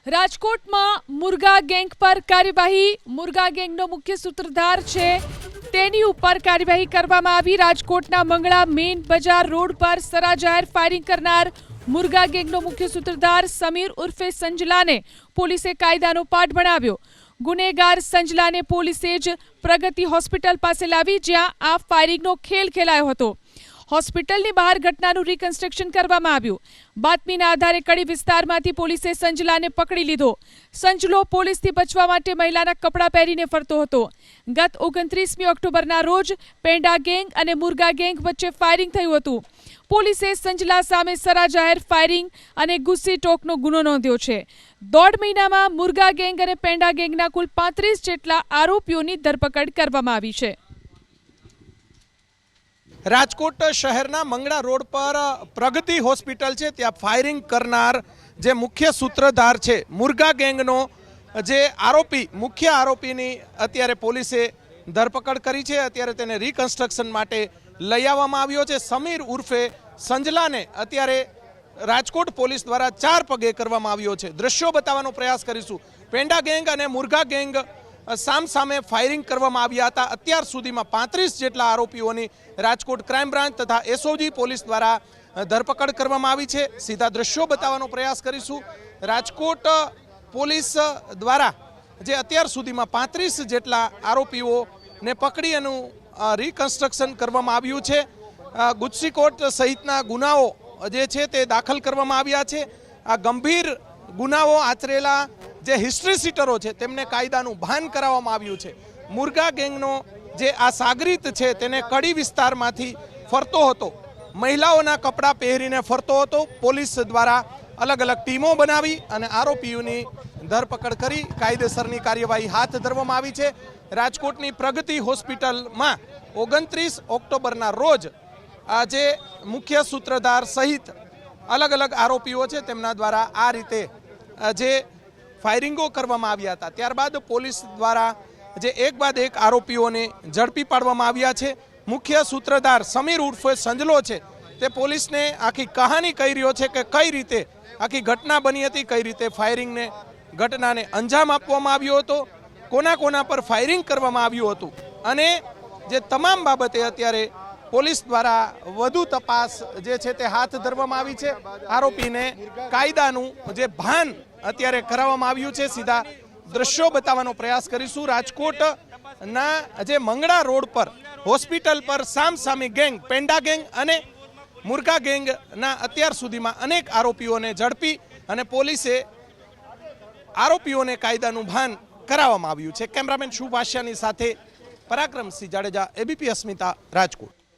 રાજકોટમાં મુર્ગા ગેંગ પર કાર્યવાહી। મુર્ગા ગેંગનો મુખ્ય સૂત્રધાર છે તેની ઉપર કાર્યવાહી કરવામાં આવી। રાજકોટના મંગળા મેઇન બજાર રોડ પર સરાજાહેર ફાયરિંગ કરનાર મુર્ગા ગેંગનો મુખ્ય સૂત્રધાર સમીર ઉર્ફે સંજલાને પોલીસે કાયદાનો પાઠ ભણાવ્યો। ગુનેગાર સંજલાને પોલીસે જ પ્રગતિ હોસ્પિટલ પાસે લાવી, જ્યાં આ ફાયરિંગનો ખેલ ખેલાયો હતો। હોસ્પિટલની બહાર ઘટનાનું રિકન્સ્ટ્રક્શન કરવામાં આવ્યું। બાતમીના આધારે કડી વિસ્તારમાંથી પોલીસે સંજલાને પકડી લીધો। સંજલો પોલીસથી બચવા માટે મહિલાના કપડાં પહેરીને ફરતો હતો। ગત 29મી ઓક્ટોબરના રોજ પેંડા ગેંગ અને મુર્ગા ગેંગ વચ્ચે ફાયરિંગ થયું હતું। પોલીસે સંજલા સામે સરાજાહેર ફાયરિંગ અને ગુસ્સી ટોકનો ગુનો નોંધ્યો છે। 1.5 મહિનામાં મુર્ગા ગેંગ અને પેંડા ગેંગના કુલ 35 જેટલા આરોપીઓની ધરપકડ કરવામાં આવી છે। રાજકોટ શહેરના મંગળા રોડ પર પ્રગતિ હોસ્પિટલ છે, ત્યાં ફાયરિંગ કરનાર જે મુખ્ય સૂત્રધાર છે મુર્ગા ગેંગનો જે આરોપી મુખ્ય આરોપીની અત્યારે પોલીસે ધરપકડ કરી છે। અત્યારે તેને રિકન્સ્ટ્રક્શન માટે લઈ આવવામાં આવ્યો છે। સમીર ઉર્ફે સંજલાને અત્યારે રાજકોટ પોલીસ દ્વારા 4 પગે કરવામાં આવ્યો છે। દ્રશ્યો બતાવવાનો પ્રયાસ કરીશું। પેંડા ગેંગ અને મુર્ગા ગેંગ સામસામે ફાયરિંગ કરવામાં આવ્યા હતા। અત્યાર સુધીમાં 35 જેટલા આરોપીઓની રાજકોટ ક્રાઇમ બ્રાન્ચ તથા એસઓજી પોલીસ દ્વારા ધરપકડ કરવામાં આવી છે। સીધા દ્રશ્યો બતાવવાનો પ્રયાસ કરીશું। રાજકોટ પોલીસ દ્વારા જે અત્યાર સુધીમાં 35 જેટલા આરોપીઓને પકડી એનું રિકન્સ્ટ્રક્શન કરવામાં આવ્યું છે। ગુજસીકોટ સહિતના ગુનાઓ જે છે તે દાખલ કરવામાં આવ્યા છે। આ ગંભીર ગુનાઓ આચરેલા જે હિસ્ટ્રી સીટરો છે તેમને કાયદાનું ભાન કરાવવામાં આવ્યું છે। મુર્ગા ગેંગનો જે આ સાગરીત છે તેને કડી વિસ્તારમાંથી ફરતો હતો, મહિલાઓના કપડાં પહેરીને ફરતો હતો। પોલીસ દ્વારા અલગ અલગ ટીમો બનાવી અને આરોપીઓની ધરપકડ કરી કાયદેસરની કાર્યવાહી હાથ ધરવામાં આવી છે। રાજકોટની પ્રગતિ હોસ્પિટલમાં 29 ઓક્ટોબરના રોજ આ જે મુખ્ય સૂત્રધાર સહિત અલગ અલગ આરોપીઓ છે તેમના દ્વારા આ રીતે જે ફાયરિંગો કરવામાં આવ્યા હતા। ત્યારબાદ પોલીસ દ્વારા જે એક બાદ એક આરોપીઓને ઝડપી પાડવામાં આવ્યા છે। મુખ્ય સૂત્રધાર સમીર ઉર્ફે સંજલો છે તે પોલીસને આખી કહાની કહી રહ્યો છે કે કઈ રીતે આખી ઘટના બની હતી, કઈ રીતે ફાયરિંગને ઘટનાને અંજામ આપવામાં આવ્યો હતો, કોના કોના પર ફાયરિંગ કરવામાં આવ્યું હતું અને જે તમામ બાબતે અત્યારે પોલીસ દ્વારા વધુ તપાસ જે છે તે હાથ ધરવામાં આવી છે। આરોપીને કાયદાનું જે ભાન અત્યારે કરાવવામાં આવ્યું છે। સીધા દ્રશ્યો બતાવવાનો પ્રયાસ કરીશું। રાજકોટના જે મંગળા રોડ પર હોસ્પિટલ પર સામસામી ગેંગ પેંડા ગેંગ અને મુર્ગા ગેંગના અત્યાર સુધીમાં અનેક આરોપીઓને ઝડપી અને પોલીસે આરોપીઓને કાયદાનું ભાન કરાવવામાં આવ્યું છે। કેમેરામેન શુભ આશિયાની સાથે પરાક્રમસિંહ જાડેજા, એબીપી અસ્મિતા, રાજકોટ।